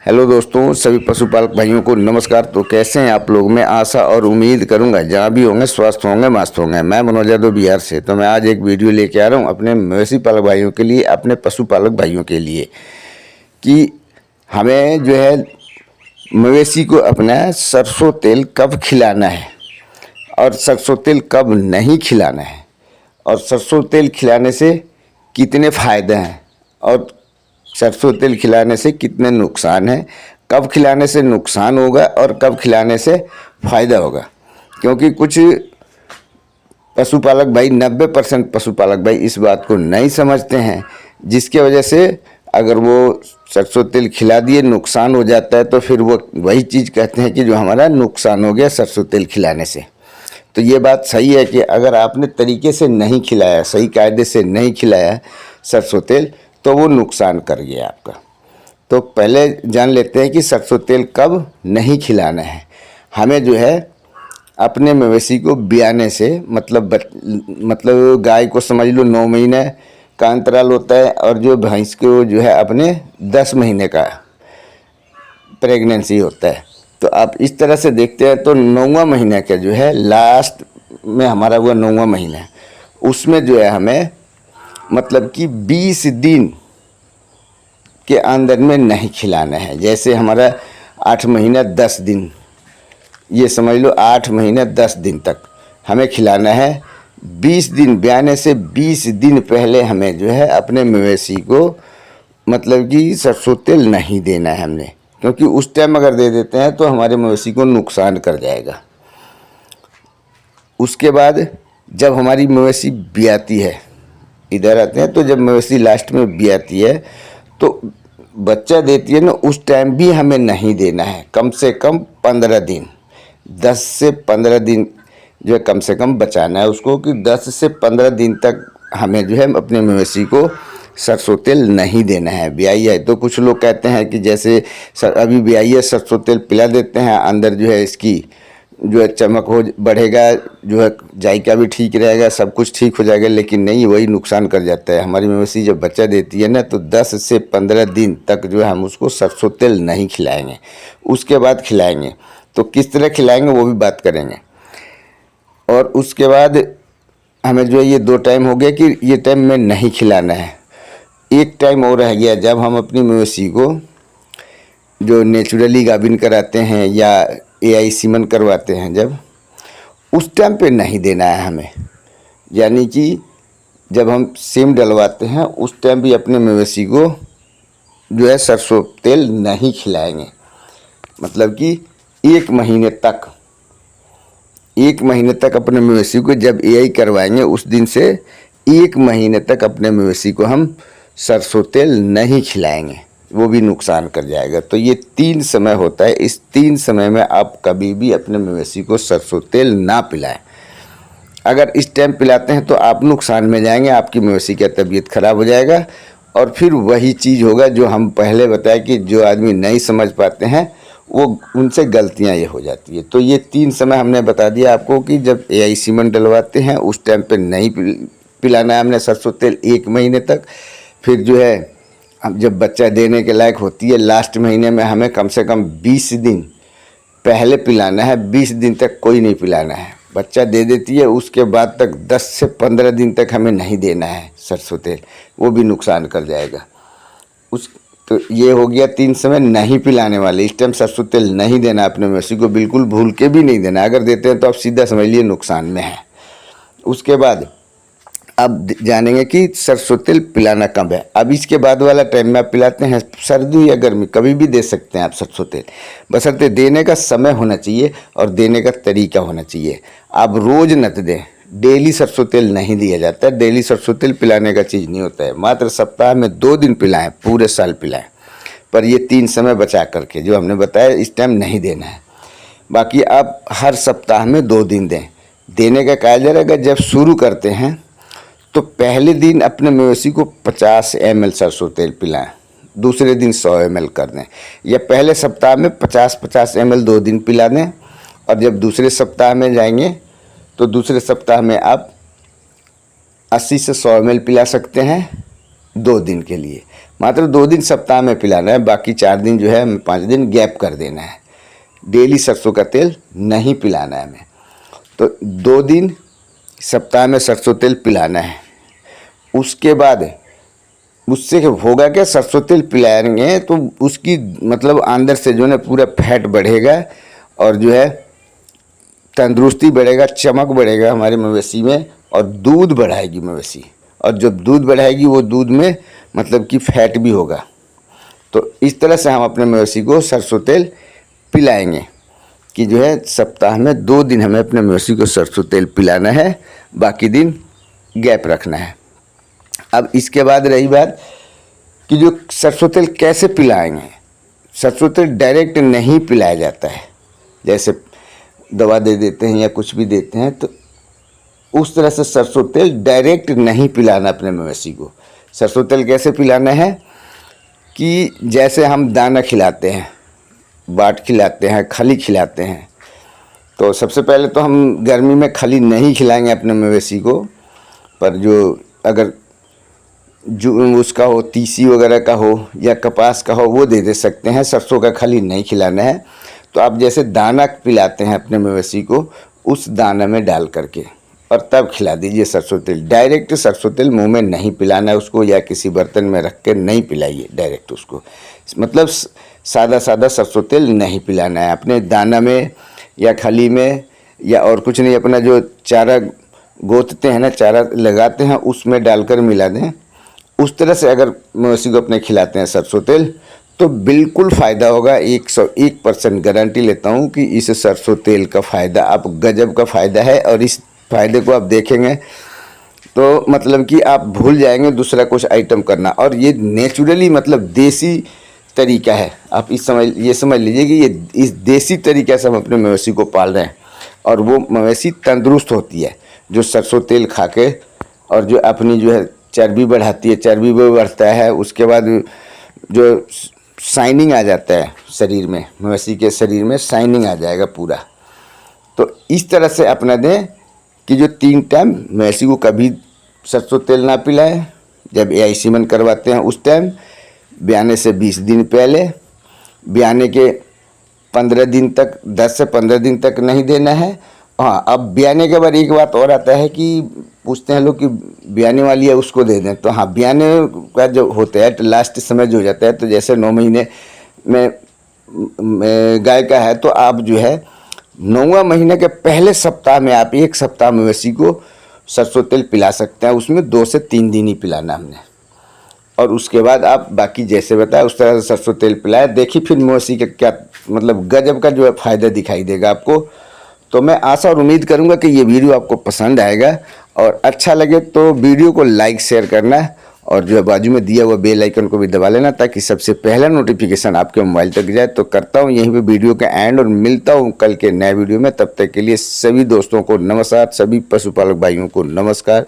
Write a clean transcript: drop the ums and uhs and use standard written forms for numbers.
Hello दोस्तों, सभी पशुपालक भाइयों को नमस्कार। तो कैसे हैं आप लोग? मैं आशा और उम्मीद करूंगा जहां भी होंगे स्वस्थ होंगे, मस्त होंगे। मैं मनोज यादव बिहार से। तो मैं आज एक वीडियो लेके आ रहा हूं अपने मवेशी पालक भाइयों के लिए, अपने पशुपालक भाइयों के लिए, कि हमें जो है मवेशी को अपना सरसों तेल कब खिलाना है और सरसों तेल कब नहीं खिलाना है, और सरसों तेल खिलाने से कितने फ़ायदे हैं और सरसों तेल खिलाने से कितने नुकसान हैं, कब खिलाने से नुकसान होगा और कब खिलाने से फ़ायदा होगा। क्योंकि कुछ पशुपालक भाई 90% पशुपालक भाई इस बात को नहीं समझते हैं, जिसके वजह से अगर वो सरसों तेल खिला दिए नुकसान हो जाता है तो फिर वो वही चीज़ कहते हैं कि जो हमारा नुकसान हो गया सरसों तेल खिलाने से। तो ये बात सही है कि अगर आपने तरीके से नहीं खिलाया, सही कायदे से नहीं खिलाया सरसों तेल, तो वो नुकसान कर गया आपका। तो पहले जान लेते हैं कि सरसों तेल कब नहीं खिलाना है। हमें जो है अपने मवेशी को ब्याने से मतलब गाय को समझ लो 9 महीने का अंतराल होता है, और जो भैंस को जो है अपने 10 महीने का प्रेगनेंसी होता है। तो आप इस तरह से देखते हैं तो 9वां महीना का जो है लास्ट में हमारा हुआ 9वां महीना, उसमें जो है हमें मतलब कि 20 दिन के अंदर में नहीं खिलाना है। जैसे हमारा 8 महीना 10 दिन, ये समझ लो 8 महीने 10 दिन तक हमें खिलाना है। 20 दिन ब्याने से 20 दिन पहले हमें जो है अपने मवेशी को मतलब कि सरसों तेल नहीं देना है हमने, क्योंकि उस टाइम अगर दे देते हैं तो हमारे मवेशी को नुकसान कर जाएगा। उसके बाद जब हमारी मवेशी ब्याती है, इधर आते हैं, तो जब मवेशी लास्ट में ब्याती है तो बच्चा देती है ना, उस टाइम भी हमें नहीं देना है। कम से कम 15 दिन, 10 से 15 दिन जो है कम से कम बचाना है उसको, कि 10 से 15 दिन तक हमें जो है अपने मवेशी को सरसों तेल नहीं देना है। ब्याई है तो कुछ लोग कहते हैं कि जैसे अभी ब्याई है सरसों तेल पिला देते हैं, अंदर जो है इसकी जो है चमक हो बढ़ेगा, जो है जायका भी ठीक रहेगा, सब कुछ ठीक हो जाएगा। लेकिन नहीं, वही नुकसान कर जाता है। हमारी मवेशी जब बच्चा देती है ना, तो 10 से 15 दिन तक जो है हम उसको सरसों तेल नहीं खिलाएंगे, उसके बाद खिलाएंगे। तो किस तरह खिलाएंगे वो भी बात करेंगे। और उसके बाद हमें जो है ये 2 टाइम हो गया कि ये टाइम में नहीं खिलाना है। एक टाइम और रह गया, जब हम अपनी मवेशी को जो नेचुरली गाभिन कराते हैं या एआई सीमन करवाते हैं, जब उस टाइम पे नहीं देना है हमें। यानी कि जब हम सीम डलवाते हैं उस टाइम भी अपने मवेशी को जो है सरसों तेल नहीं खिलाएंगे। मतलब कि 1 महीने तक, 1 महीने तक अपने मवेशी को जब एआई करवाएंगे उस दिन से 1 महीने तक अपने मवेशी को हम सरसों तेल नहीं खिलाएंगे, वो भी नुकसान कर जाएगा। तो ये 3 समय होता है, इस 3 समय में आप कभी भी अपने मवेशी को सरसों तेल ना पिलाएं। अगर इस टाइम पिलाते हैं तो आप नुकसान में जाएंगे, आपकी मवेशी का तबीयत खराब हो जाएगा। और फिर वही चीज़ होगा जो हम पहले बताए कि जो आदमी नहीं समझ पाते हैं वो उनसे गलतियां ये हो जाती है। तो ये 3 समय हमने बता दिया आपको कि जब एआई सीमन डलवाते हैं उस टाइम पे नहीं पिलाना है हमने सरसों तेल 1 महीने तक। फिर जो है अब जब बच्चा देने के लायक होती है लास्ट महीने में हमें कम से कम 20 दिन पहले पिलाना है। 20 दिन तक कोई नहीं पिलाना है। बच्चा दे देती है उसके बाद तक 10 से 15 दिन तक हमें नहीं देना है सरसों तेल, वो भी नुकसान कर जाएगा। तो ये हो गया 3 समय नहीं पिलाने वाले। इस टाइम सरसों तेल नहीं देना अपने मवेशी को, बिल्कुल भूल के भी नहीं देना। अगर देते हैं तो आप सीधा समझ लिए नुकसान में है। उसके बाद अब जानेंगे कि सरसों तेल पिलाना कब है। अब इसके बाद वाला टाइम में आप पिलाते हैं सर्दी या गर्मी, कभी भी दे सकते हैं आप सरसों तेल, बशर्ते देने का समय होना चाहिए और देने का तरीका होना चाहिए। आप रोज़ नत दें, डेली सरसों तेल नहीं दिया जाता है। डेली सरसों तेल पिलाने का चीज़ नहीं होता है। मात्र सप्ताह में 2 दिन पिलाएं, पूरे साल पिलाएं। पर ये 3 समय बचा करके जो हमने बताया इस टाइम नहीं देना है। बाकी आप हर सप्ताह में 2 दिन दें। देने का कायदा रहेगा, जब शुरू करते हैं तो पहले दिन अपने मवेशी को 50 ml सरसों तेल पिलाएं, दूसरे दिन 100 ml कर दें। या पहले सप्ताह में 50-50 ml 2 दिन पिला दें, और जब दूसरे सप्ताह में जाएंगे तो दूसरे सप्ताह में आप 80 से 100 ml पिला सकते हैं 2 दिन के लिए। मात्र 2 दिन सप्ताह में पिलाना है, बाकी 4 दिन जो है हमें 5 दिन गैप कर देना है। डेली सरसों का तेल नहीं पिलाना है हमें। तो 2 दिन सप्ताह में सरसों तेल पिलाना है। उसके बाद उससे होगा क्या, सरसों तेल पिलाएंगे तो उसकी मतलब अंदर से जो है पूरा फैट बढ़ेगा और जो है तंदुरुस्ती बढ़ेगा, चमक बढ़ेगा हमारे मवेशी में, और दूध बढ़ाएगी मवेशी। और जब दूध बढ़ाएगी वो दूध में मतलब कि फैट भी होगा। तो इस तरह से हम अपने मवेशी को सरसों तेल पिलाएंगे कि जो है सप्ताह में 2 दिन हमें अपने मवेशी को सरसों तेल पिलाना है, बाकी दिन गैप रखना है। अब इसके बाद रही बात कि जो सरसों तेल कैसे पिलाएंगे। सरसों तेल डायरेक्ट नहीं पिलाया जाता है, जैसे दवा दे देते हैं या कुछ भी देते हैं, तो उस तरह से सरसों तेल डायरेक्ट नहीं पिलाना अपने मवेशी को। सरसों तेल कैसे पिलाना है कि जैसे हम दाना खिलाते हैं, बाट खिलाते हैं, खली खिलाते हैं, तो सबसे पहले तो हम गर्मी में खली नहीं खिलाएंगे अपने मवेशी को, पर जो अगर जो उसका हो, तीसी वगैरह का हो या कपास का हो, वो दे सकते हैं। सरसों का खली नहीं खिलाना है। तो आप जैसे दाना पिलाते हैं अपने मवेशी को, उस दाना में डाल करके और तब खिला दीजिए सरसों तेल। डायरेक्ट सरसों तेल मुंह में नहीं पिलाना है उसको, या किसी बर्तन में रख के नहीं पिलाइए डायरेक्ट उसको। मतलब सादा सादा सरसों तेल नहीं पिलाना है। अपने दाना में या खली में या और कुछ नहीं, अपना जो चारा गोतते हैं ना, चारा लगाते हैं, उसमें डालकर मिला दें। उस तरह से अगर मवेशी को अपने खिलाते हैं सरसों तेल तो बिल्कुल फ़ायदा होगा। 101% गारंटी लेता हूँ कि इस सरसों तेल का फ़ायदा आप गजब का फ़ायदा है। और इस फ़ायदे को आप देखेंगे तो मतलब कि आप भूल जाएंगे दूसरा कुछ आइटम करना। और ये नेचुरली मतलब देसी तरीका है। आप ये समझ लीजिए कि ये इस देसी तरीके से हम अपने मवेशी को पाल रहे हैं, और वो मवेशी तंदुरुस्त होती है जो सरसों तेल खा के, और जो अपनी जो है चर्बी बढ़ाती है, चर्बी भी बढ़ता है। उसके बाद जो शाइनिंग आ जाता है शरीर में, मवेशी के शरीर में शाइनिंग आ जाएगा पूरा। तो इस तरह से अपना दें कि जो 3 टाइम मवेशी को कभी सरसों तेल ना पिलाएं। जब एआई सीमन करवाते हैं उस टाइम, ब्याने से 20 दिन पहले, ब्याने के 15 दिन तक, 10 से 15 दिन तक नहीं देना है। हाँ, अब ब्याने के बाद एक बात और आता है कि पूछते हैं लोग कि ब्याने वाली है उसको दे दें। तो हाँ, ब्याने का जो होता है तो लास्ट समय जो हो जाता है, तो जैसे 9 महीने में गाय का है, तो आप जो है 9वां महीने के पहले सप्ताह में आप 1 सप्ताह मवेशी को सरसों तेल पिला सकते हैं। उसमें 2 से 3 दिन ही पिलाना हमने, और उसके बाद आप बाकी जैसे बताया उस तरह से सरसों तेल पिलाए। देखिए फिर मवेशी का क्या मतलब गजब का जो है फ़ायदा दिखाई देगा आपको। तो मैं आशा और उम्मीद करूंगा कि ये वीडियो आपको पसंद आएगा, और अच्छा लगे तो वीडियो को लाइक शेयर करना, और जो है बाजू में दिया हुआ बेल आइकन को भी दबा लेना, ताकि सबसे पहला नोटिफिकेशन आपके मोबाइल तक जाए। तो करता हूँ यहीं पे वीडियो का एंड, और मिलता हूँ कल के नए वीडियो में। तब तक के लिए सभी दोस्तों को नमस्कार, सभी पशुपालक भाइयों को नमस्कार।